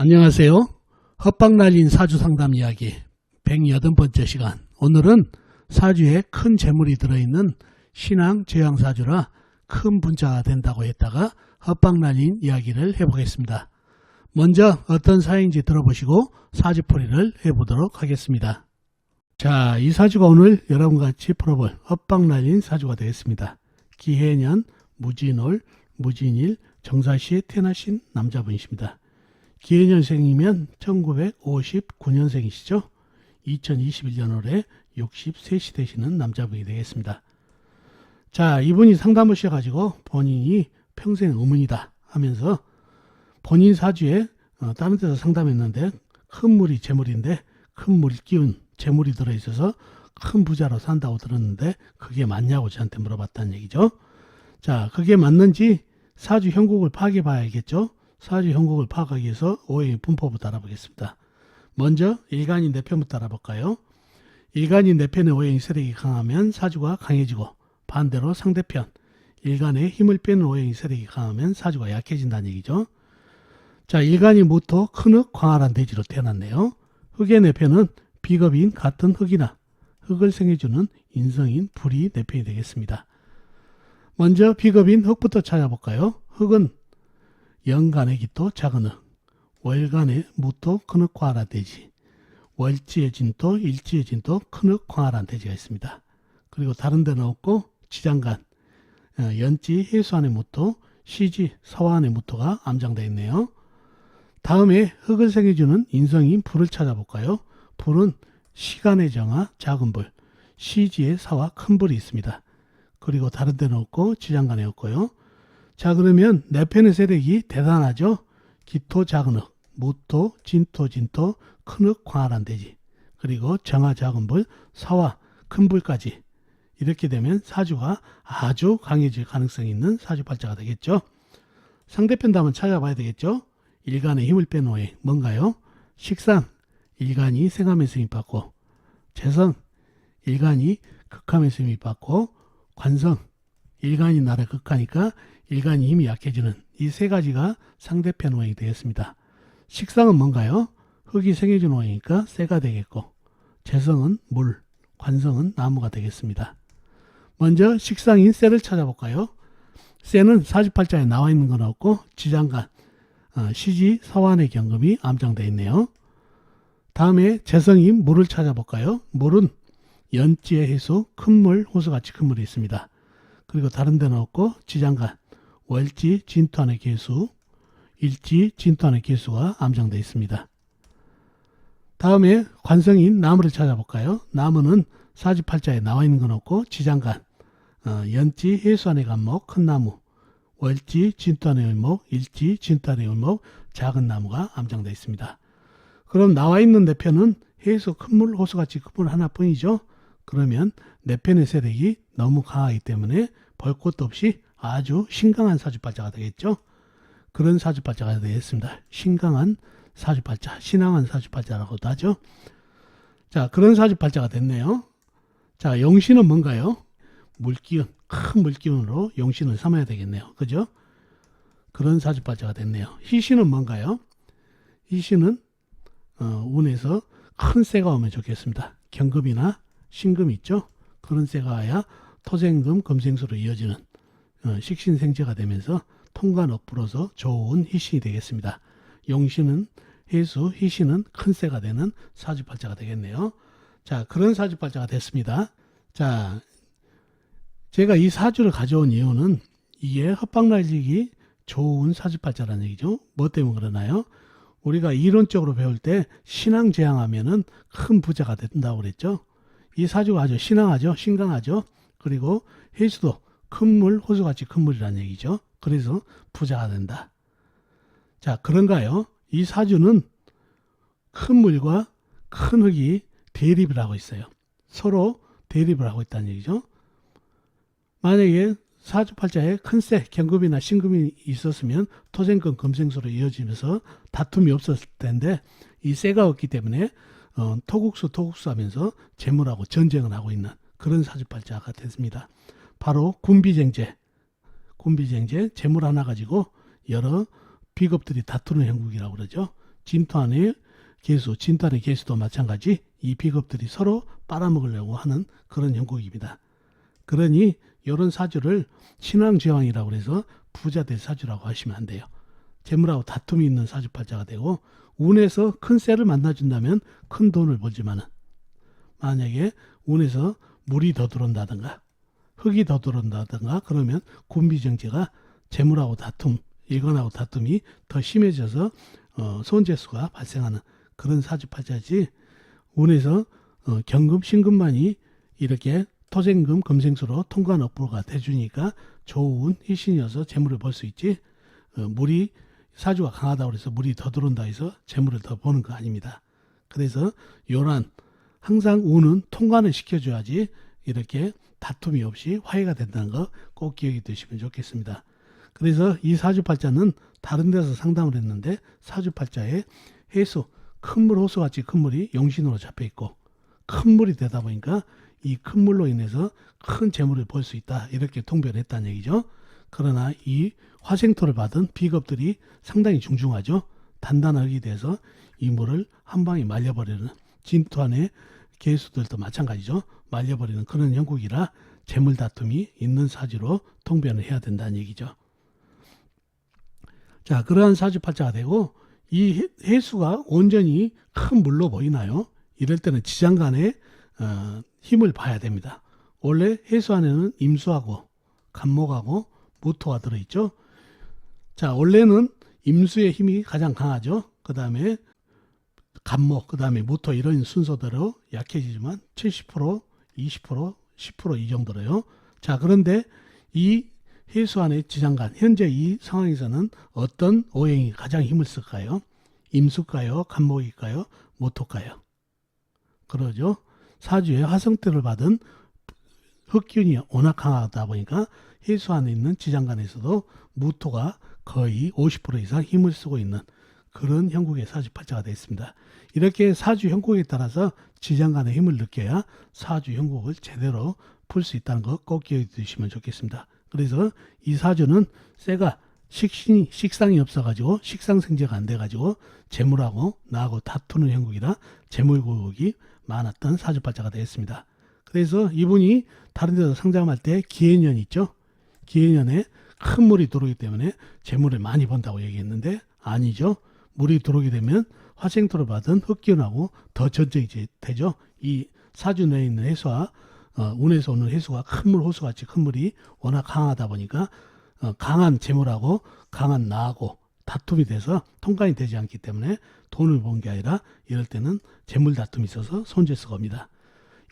안녕하세요. 헛방 날린 사주 상담 이야기 180번째 시간. 오늘은 사주에 큰 재물이 들어있는 신앙 제왕 사주라 큰 분자가 된다고 했다가 헛방 날린 이야기를 해보겠습니다. 먼저 어떤 사연인지 들어보시고 사주풀이를 해보도록 하겠습니다. 자, 이 사주가 오늘 여러분과 같이 풀어볼 헛방 날린 사주가 되겠습니다. 기해년, 무진월, 무진일, 정사시에 태어나신 남자분이십니다. 기해년생이면 1959년생이시죠. 2021년 올해 63시 되시는 남자분이 되겠습니다. 자, 이분이 상담을 하셔가지고 본인이 평생 의문이다 하면서 본인 사주에 다른 데서 상담했는데 큰 물이 재물인데 큰 물이 끼운 재물이 들어있어서 큰 부자로 산다고 들었는데 그게 맞냐고 저한테 물어봤다는 얘기죠. 자, 그게 맞는지 사주 형국을 파악해 봐야겠죠. 사주 형국을 파악하기 위해서 오행의 분포부터 알아보겠습니다. 먼저 일간인 내편부터 알아볼까요? 일간인 내편의 오행이 세력이 강하면 사주가 강해지고 반대로 상대편 일간의 힘을 빼는 오행이 세력이 강하면 사주가 약해진다는 얘기죠. 자, 일간이 무토 큰흙 광활한 대지로 태어났네요. 흙의 내편은 비겁인 같은 흙이나 흙을 생해주는 인성인 불이 내편이 되겠습니다. 먼저 비겁인 흙부터 찾아볼까요? 흙은 연간의 기토 작은 흙, 월간의 무토 큰 흙 광활한 대지, 월지의 진토 일지의 진토 큰 흙 광활한 대지가 있습니다. 그리고 다른 데는 없고 지장간, 연지 해수안의 무토, 시지 서화안의 무토가 암장되어 있네요. 다음에 흙을 생해주는 인성인 불을 찾아볼까요? 불은 시간의 정화 작은 불, 시지의 사화 큰 불이 있습니다. 그리고 다른 데는 없고 지장간에 없고요. 자, 그러면 내편의 세력이 대단하죠. 기토 작은 흙, 무토, 진토 큰 흙 광활한 대지, 그리고 정화 작은 불, 사화 큰 불까지 이렇게 되면 사주가 아주 강해질 가능성이 있는 사주팔자가 되겠죠. 상대편도 한번 찾아봐야 되겠죠. 일간의 힘을 빼는 오행 뭔가요? 식상 일간이 생함에서 힘받고, 재성 일간이 극함에서 힘받고, 관성 일간이 나라 극하니까 일간이 힘이 약해지는 이 세 가지가 상대편 오행이 되겠습니다. 식상은 뭔가요? 흙이 생해준 오행이니까 쇠가 되겠고, 재성은 물, 관성은 나무가 되겠습니다. 먼저 식상인 쇠를 찾아볼까요? 쇠는 사주팔자에 나와 있는 건 없고 지장간, 시지 서환의 경금이 암장되어 있네요. 다음에 재성인 물을 찾아볼까요? 물은 연지의 해수, 큰물, 호수같이 큰 물이 있습니다. 그리고 다른 데는 없고 지장간, 월지, 진토안의 계수, 일지, 진토안의 계수가 암장되어 있습니다. 다음에 관성인 나무를 찾아볼까요? 나무는 사주팔자에 나와 있는 건 없고 지장간, 연지, 해수안의 간목, 큰 나무, 월지, 진토안의 을목, 일지, 진토안의 을목, 작은 나무가 암장되어 있습니다. 그럼 나와 있는 내편은 해수, 큰물, 호수같이 큰 물 하나뿐이죠. 그러면 내편의 세력이 너무 강하기 때문에 볼 것도 없이 아주 신강한 사주팔자가 되겠죠. 그런 사주팔자가 되겠습니다. 신강한 사주팔자, 신앙한 사주팔자라고도 하죠. 자, 그런 사주팔자가 됐네요. 자, 용신은 뭔가요? 물기운, 큰 물기운으로 용신을 삼아야 되겠네요. 그죠? 그런 사주팔자가 됐네요. 희신은 뭔가요? 희신은 운에서 큰 쇠가 오면 좋겠습니다. 경금이나 신금이 있죠. 그런 쇠가 와야 토생금, 금생수로 이어지는 식신생재가 되면서 통관 억불어서 좋은 희신이 되겠습니다. 용신은 해수, 희신은 큰 쇠가 되는 사주팔자가 되겠네요. 자, 그런 사주팔자가 됐습니다. 자, 제가 이 사주를 가져온 이유는 이게 헛방날리기 좋은 사주팔자라는 얘기죠. 뭐 때문에 그러나요? 우리가 이론적으로 배울 때 신앙제왕하면은 큰 부자가 된다고 그랬죠. 이 사주가 아주 신앙하죠. 신강하죠. 그리고 해수도 큰 물, 호수같이 큰 물이라는 얘기죠. 그래서 부자가 된다. 자, 그런가요? 이 사주는 큰 물과 큰 흙이 대립을 하고 있어요. 서로 대립을 하고 있다는 얘기죠. 만약에 사주팔자에 큰 쇠, 경금이나 신금이 있었으면 토생금, 금생수로 이어지면서 다툼이 없었을 텐데 이 쇠가 없기 때문에 토국수 하면서 재물하고 전쟁을 하고 있는 그런 사주팔자가 됐습니다. 바로 군비쟁제, 재물 하나 가지고 여러 비겁들이 다투는 형국이라고 그러죠. 진토 안의 개수, 진토 안의 개수도 마찬가지 이 비겁들이 서로 빨아먹으려고 하는 그런 형국입니다. 그러니 이런 사주를 신왕지왕이라고 해서 부자 될 사주라고 하시면 안 돼요. 재물하고 다툼이 있는 사주팔자가 되고 운에서 큰 쇠를 만나준다면 큰 돈을 벌지만은 만약에 운에서 물이 더 들어온다든가 흙이 더 들어온다든가 그러면 곤비정제가 재물하고 다툼, 일간하고 다툼이 더 심해져서 손재수가 발생하는 그런 사주팔자지 운에서 경금, 신금만이 이렇게 토생금, 금생수로 통관업보가 돼주니까 좋은 희신이어서 재물을 벌 수 있지 물이 사주가 강하다고 해서 물이 더 들어온다 해서 재물을 더 버는 거 아닙니다. 그래서 요런 항상 운은 통관을 시켜줘야지 이렇게 다툼이 없이 화해가 된다는 거 꼭 기억해 두시면 좋겠습니다. 그래서 이 사주팔자는 다른 데서 상담을 했는데 사주팔자에 해수, 큰 물 호수같이 큰 물이 용신으로 잡혀 있고 큰 물이 되다 보니까 이 큰 물로 인해서 큰 재물을 벌 수 있다 이렇게 통변했다는 얘기죠. 그러나 이 화생토를 받은 비겁들이 상당히 중중하죠. 단단하게 돼서 이 물을 한 방에 말려버리는 진토 안의 개수들도 마찬가지죠. 말려버리는 그런 형국이라 재물 다툼이 있는 사주로 통변을 해야 된다는 얘기죠. 자, 그러한 사주팔자가 되고 이 해수가 온전히 큰 물로 보이나요? 이럴 때는 지장간에 힘을 봐야 됩니다. 원래 해수 안에는 임수하고 간목하고 무토가 들어있죠. 자, 원래는 임수의 힘이 가장 강하죠. 그 다음에 간목, 그 다음에 무토 이런 순서대로 약해지지만 70%, 20%, 10% 이 정도로요. 자, 그런데 이 해수 안의 지장간, 현재 이 상황에서는 어떤 오행이 가장 힘을 쓸까요? 임수일까요? 간목일까요? 무토일까요? 그러죠. 사주에 화성태를 받은 흑균이 워낙 강하다 보니까 해수 안에 있는 지장간에서도 무토가 거의 50% 이상 힘을 쓰고 있는 그런 형국의 사주팔자가 되어 있습니다. 이렇게 사주 형국에 따라서 지장간의 힘을 느껴야 사주 형국을 제대로 풀 수 있다는 거 꼭 기억해 두시면 좋겠습니다. 그래서 이 사주는 쇠가 식상이 없어가지고 식상생재가 안 돼가지고 재물하고 나하고 다투는 형국이라 재물고국이 많았던 사주팔자가 되었습니다. 그래서 이분이 다른 데서 상담할 때 기해년 있죠. 기해년에 큰 물이 들어오기 때문에 재물을 많이 번다고 얘기했는데 아니죠. 물이 들어오게 되면 화생토를 받은 흑기운하고 더 전쟁이 되죠. 이 사주 내에 있는 해수와 운에서 오는 해수가 큰 물 호수같이 큰 물이 워낙 강하다 보니까 강한 재물하고 강한 나하고 다툼이 돼서 통관이 되지 않기 때문에 돈을 번 게 아니라 이럴 때는 재물 다툼이 있어서 손재수가 옵니다.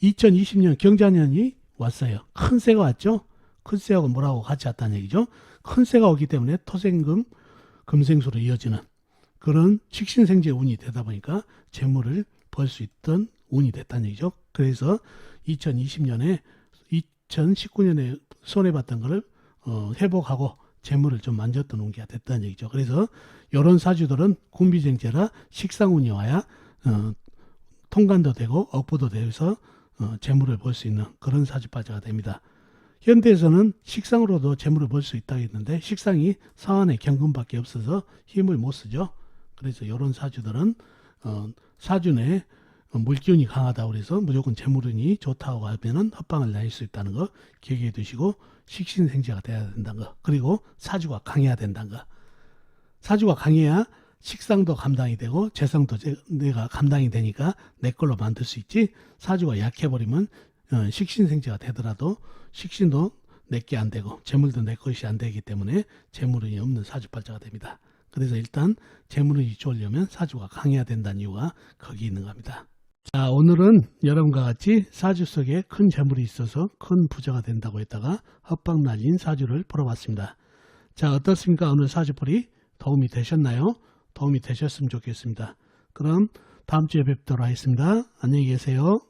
2020년 경자년이 왔어요. 큰 새가 왔죠. 큰 새하고 뭐라고 같이 왔다는 얘기죠. 큰 새가 오기 때문에 토생금, 금생수로 이어지는 그런 식신생재 운이 되다 보니까 재물을 벌 수 있던 운이 됐다는 얘기죠. 그래서 2020년에 2019년에 손해봤던 거를 회복하고 재물을 좀 만졌던 운기가 됐다는 얘기죠. 그래서 이런 사주들은 군비쟁제라 식상운이 와야 통관도 되고 업보도 돼서 재물을 벌 수 있는 그런 사주팔자가 됩니다. 현대에서는 식상으로도 재물을 벌 수 있다고 했는데 식상이 상한에 경금밖에 없어서 힘을 못 쓰죠. 그래서 이런 사주들은 사주 내에 물기운이 강하다고 해서 무조건 재물운이 좋다고 하면은 헛방을 날릴 수 있다는 거 기억해 두시고 식신생재가 돼야 된다는 거 그리고 사주가 강해야 된다는 거 사주가 강해야 식상도 감당이 되고 재성도 내가 감당이 되니까 내 걸로 만들 수 있지 사주가 약해버리면 식신생재가 되더라도 식신도 내게 안 되고 재물도 내 것이 안 되기 때문에 재물운이 없는 사주팔자가 됩니다. 그래서 일단 재물운이 좋으려면 사주가 강해야 된다는 이유가 거기 있는 겁니다. 자, 오늘은 여러분과 같이 사주 속에 큰 재물이 있어서 큰 부자가 된다고 했다가 헛방 날린 사주를 풀어봤습니다. 자, 어떻습니까? 오늘 사주풀이 도움이 되셨나요? 도움이 되셨으면 좋겠습니다. 그럼 다음 주에 뵙도록 하겠습니다. 안녕히 계세요.